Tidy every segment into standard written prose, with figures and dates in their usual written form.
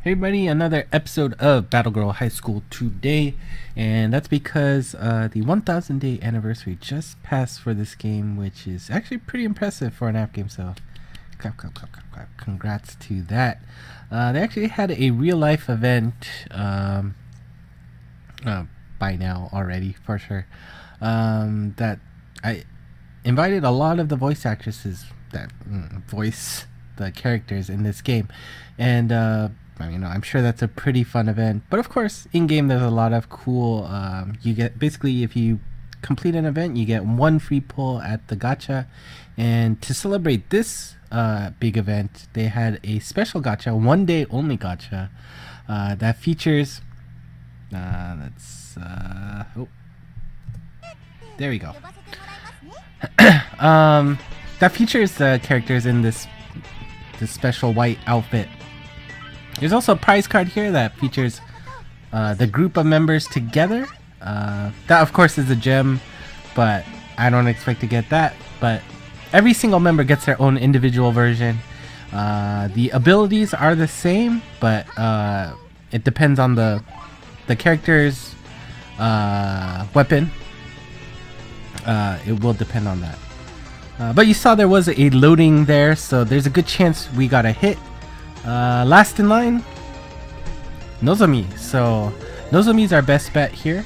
Hey everybody, another episode of Battle Girl High School today, and that's because the 1000 day anniversary just passed for this game, which is actually pretty impressive for an app game, so clap, clap, clap, clap, clap. Congrats to that. They actually had a real life event by now already, for sure, that I invited a lot of the voice actresses that voice the characters in this game, and I'm sure that's a pretty fun event. But of course, in game there's a lot of cool. You get basically, if you complete an event, you get one free pull at the gacha, and to celebrate this big event, they had a special gacha, one day only gacha, that features. There we go. That features the characters in this special white outfit. There's also a prize card here that features the group of members together. That of course is a gem, but I don't expect to get that. But every single member gets their own individual version. The abilities are the same, but it depends on the character's weapon. It will depend on that. But you saw there was a loading there, so there's a good chance we got a hit. Last in line, Nozomi. So Nozomi's our best bet here,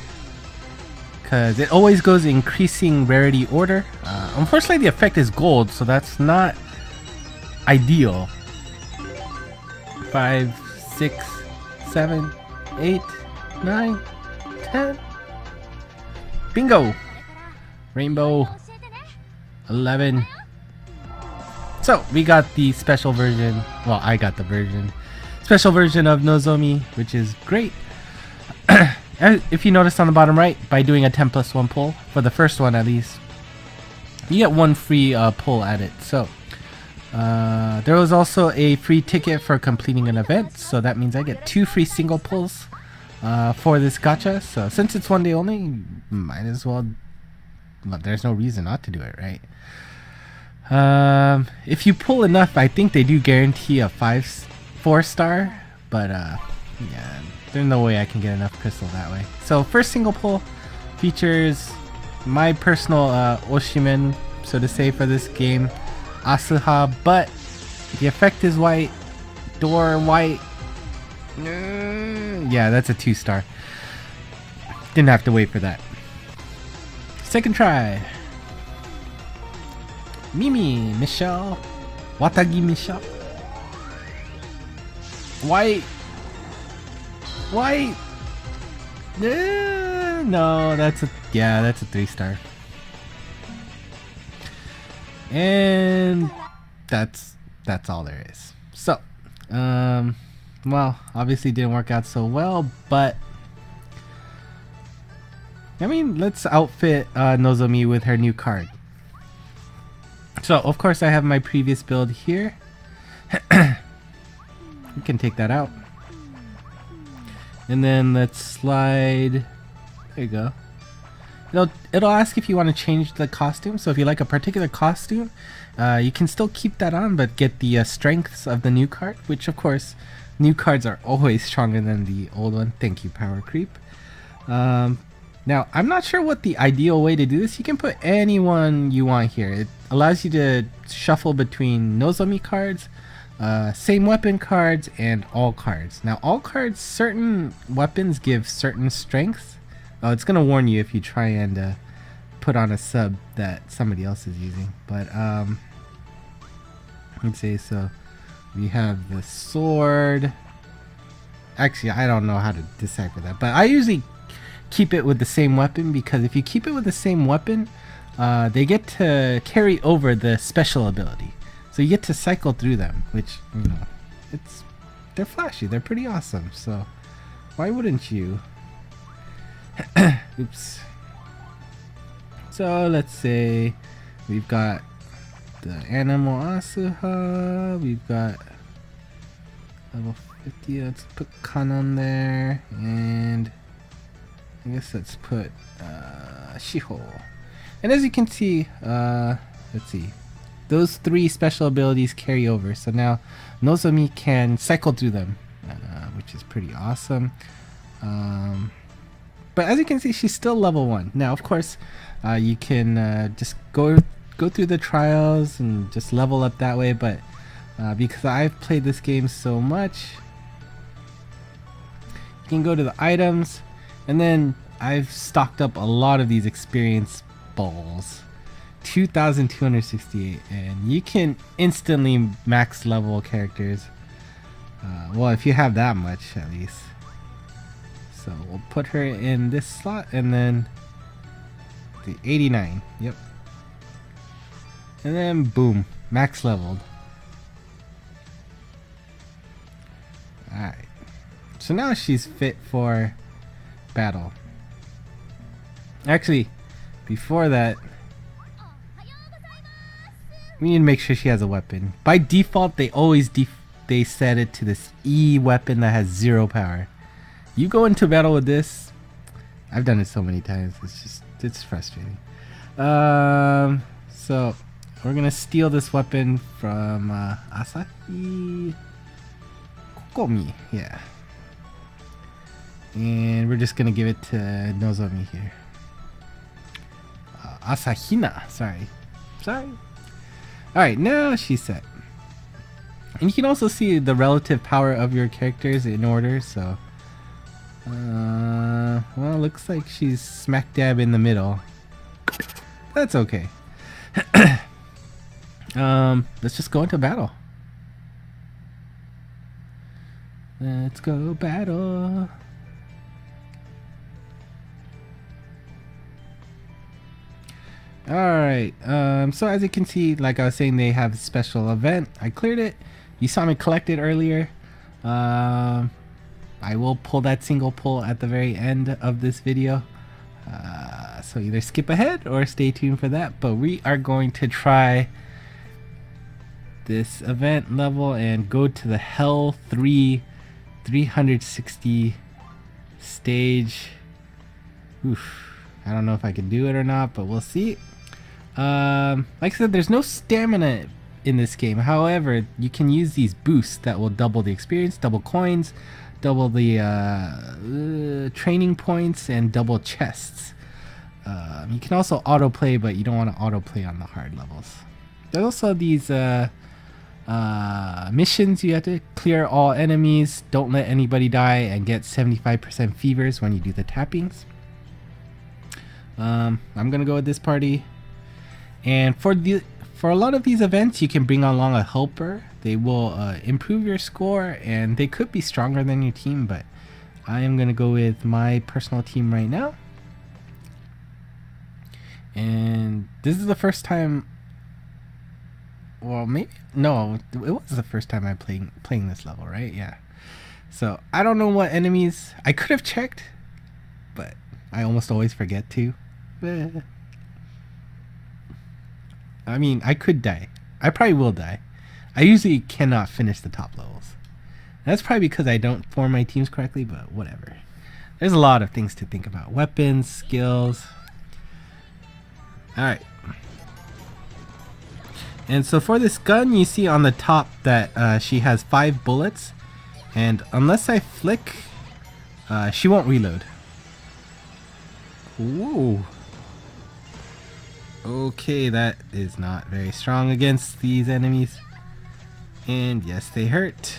because it always goes increasing rarity order. Unfortunately, the effect is gold, so that's not ideal. 5, 6, 7, 8, 9, 10. Bingo! Rainbow 11. So we got the special version. Well, I got the special version of Nozomi, which is great. If you notice on the bottom right, by doing a 10+1 pull for the first one at least, you get one free pull at it. So there was also a free ticket for completing an event, so that means I get 2 free single pulls for this gacha. So since it's one day only, might as well. But there's no reason not to do it, right? If you pull enough, I think they do guarantee a 4-star, but yeah, there's no way I can get enough crystal that way. So first single pull features my personal Oshimen, so to say, for this game, Asuha, but the effect is white, door white. Yeah, that's a 2-star. Didn't have to wait for that. Second try. Mimi, Michelle, Watagi Michelle. White. No, that's a 3-star. And that's all there is. So, well, obviously didn't work out so well, but I mean, let's outfit Nozomi with her new card. So, of course, I have my previous build here. We can take that out. And then let's slide. There you go. It'll ask if you want to change the costume. So if you like a particular costume, you can still keep that on, but get the strengths of the new card, which, of course, new cards are always stronger than the old one. Thank you, Power Creep. Now, I'm not sure what the ideal way to do this. You can put anyone you want here. It allows you to shuffle between Nozomi cards, same weapon cards, and all cards. Now, all cards, certain weapons give certain strengths. Oh, it's going to warn you if you try and put on a sub that somebody else is using. But, let's see. So, we have the sword. Actually, I don't know how to decipher that, but I usually keep it with the same weapon, because if you keep it with the same weapon, they get to carry over the special ability, so you get to cycle through them, which, you know, they're flashy, they're pretty awesome, so why wouldn't you? Oops. So let's say we've got the animal Asuha, we've got level 50, let's put Kanon there, and I guess let's put Shiho. And as you can see, let's see, those 3 special abilities carry over. So now Nozomi can cycle through them. which is pretty awesome. But as you can see, she's still level 1. Now, of course, you can just go through the trials and just level up that way. But because I've played this game so much, you can go to the items, and then I've stocked up a lot of these experience balls. 2,268, and you can instantly max level characters. Well, if you have that much, at least. So we'll put her in this slot, and then the 89. Yep. And then boom, max leveled. Alright. So now she's fit for battle. Actually, before that, we need to make sure she has a weapon. By default, they always they set it to this E weapon that has 0 power. You go into battle with this. I've done it so many times. It's frustrating. So we're gonna steal this weapon from Asahi Kokomi. Yeah. And we're just gonna give it to Nozomi here. Asahina. Sorry. Alright, now she's set. And you can also see the relative power of your characters in order, so well, looks like she's smack dab in the middle. That's okay. Let's just go into battle. Let's go battle. Alright, so as you can see, like I was saying, they have a special event. I cleared it. You saw me collect it earlier. I will pull that single pull at the very end of this video. So either skip ahead or stay tuned for that. But we are going to try this event level and go to the Hell 3 360 stage. Oof. I don't know if I can do it or not, but we'll see. Like I said, there's no stamina in this game. However, you can use these boosts that will double the experience, double coins, double the training points, and double chests. You can also autoplay, but you don't want to autoplay on the hard levels. There's also these missions. You have to clear all enemies, don't let anybody die, and get 75% fevers when you do the tappings. I'm gonna go with this party, and for a lot of these events, you can bring along a helper. They will improve your score, and they could be stronger than your team, but I am gonna go with my personal team right now. And this is the first time, well, maybe no, it was the first time I'm playing this level, right? Yeah. So I don't know what enemies I could have checked, but I almost always forget to. I mean, I could die. I probably will die. I usually cannot finish the top levels. That's probably because I don't form my teams correctly, but whatever. There's a lot of things to think about. Weapons, skills. Alright. And so for this gun, you see on the top that she has 5 bullets. And unless I flick, she won't reload. Whoa. Okay, that is not very strong against these enemies. And yes, they hurt.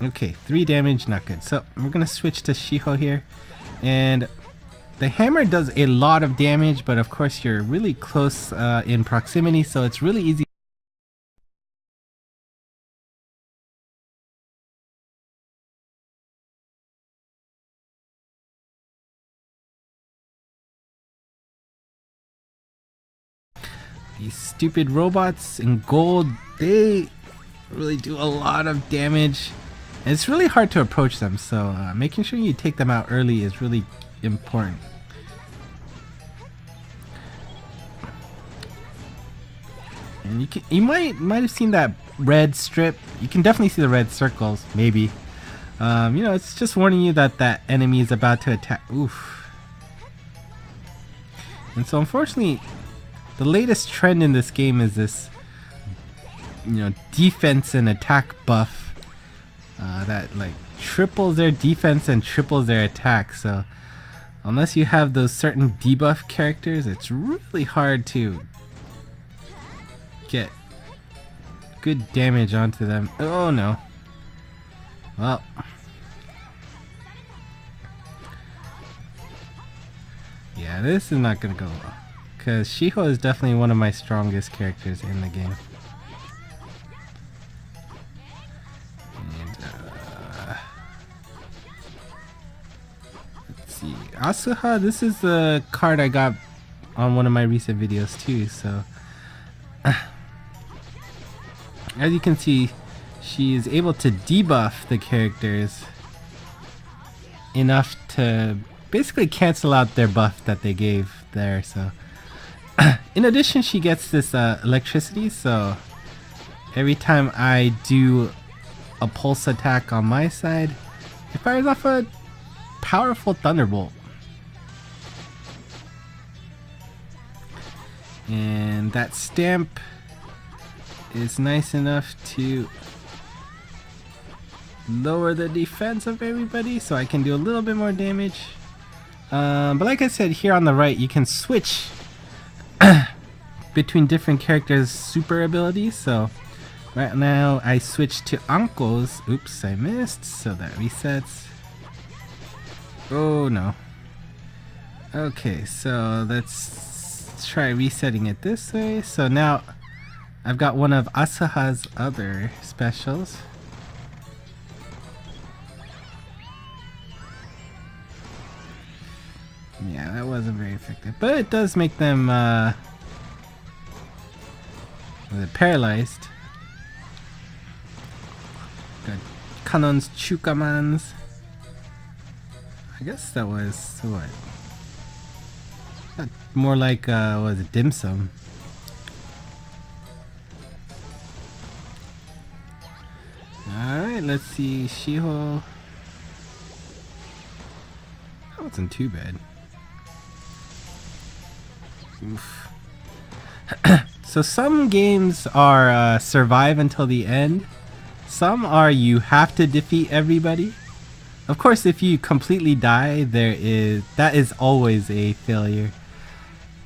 Okay, 3 damage, not good. So we're gonna switch to Shiho here. And the hammer does a lot of damage, but of course you're really close in proximity, so it's really easy. These stupid robots in gold, they really do a lot of damage. And it's really hard to approach them, so making sure you take them out early is really important. And you might have seen that red strip. You can definitely see the red circles, maybe. You know, it's just warning you that that enemy is about to attack. Oof. And so unfortunately, the latest trend in this game is this, you know, defense and attack buff. that like triples their defense and triples their attack. So unless you have those certain debuff characters, it's really hard to get good damage onto them. Oh no. Well. Yeah, this is not gonna go well. Because Shiho is definitely one of my strongest characters in the game. And, let's see. Asuha, this is the card I got on one of my recent videos too, so... as you can see, she is able to debuff the characters enough to basically cancel out their buff that they gave there, so... in addition, she gets this electricity, so every time I do a pulse attack on my side, it fires off a powerful thunderbolt. And that stamp is nice enough to lower the defense of everybody, so I can do a little bit more damage. But like I said, here on the right, you can switch between different characters' super abilities. So right now I switched to Anko's. Oops, I missed, so that resets. Oh no. Okay, so let's try resetting it this way. So now I've got one of Asuha's other specials. Yeah, that wasn't very effective, but it does make them paralyzed. Got Kanon's Chukamans. I guess that was what? More like what was it, dim sum? Alright, let's see. Shiho. That wasn't too bad. Oof. So some games are survive until the end. Some are you have to defeat everybody. Of course, if you completely die, that is always a failure.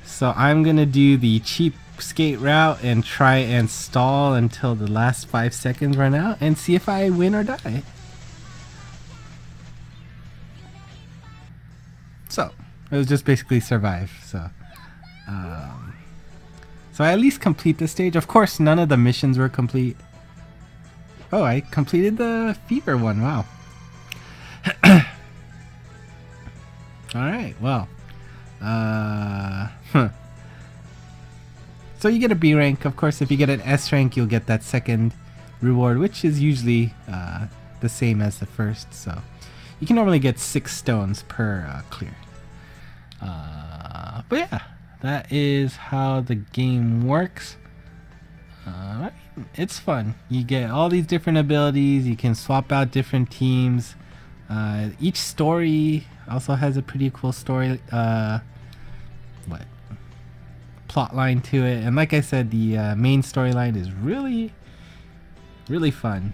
So I'm gonna do the cheapskate route and try and stall until the last 5 seconds run out and see if I win or die. So it was just basically survive. So I at least complete the stage. Of course, none of the missions were complete. Oh, I completed the fever one. Wow. Alright, well. So you get a B rank. Of course, if you get an S rank, you'll get that second reward, which is usually the same as the first. So you can normally get 6 stones per clear. But yeah. That is how the game works. It's fun. You get all these different abilities. You can swap out different teams. Each story also has a pretty cool story. Plot line to it. And like I said, the main storyline is really, really fun.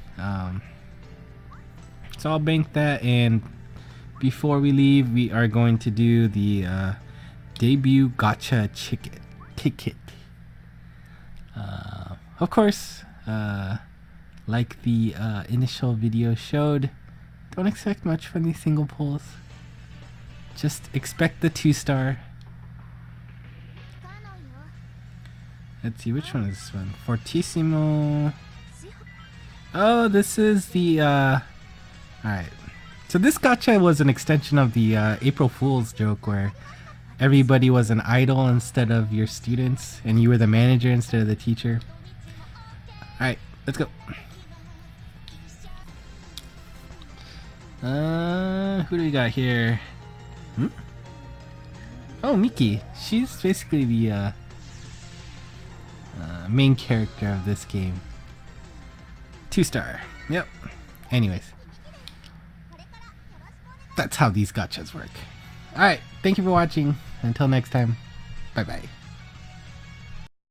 So I'll bank that, and before we leave, we are going to do the debut gacha ticket. Of course, like the initial video showed, don't expect much from these single pulls. Just expect the 2-star. Let's see, which one is this one? Fortissimo. Oh, this is the alright. So this gacha was an extension of the April Fool's joke where everybody was an idol instead of your students, and you were the manager instead of the teacher. Alright, let's go. Who do we got here? Oh, Miki. She's basically the main character of this game. 2-star. Yep. Anyways. That's how these gachas work. Alright, thank you for watching. Until next time, bye bye.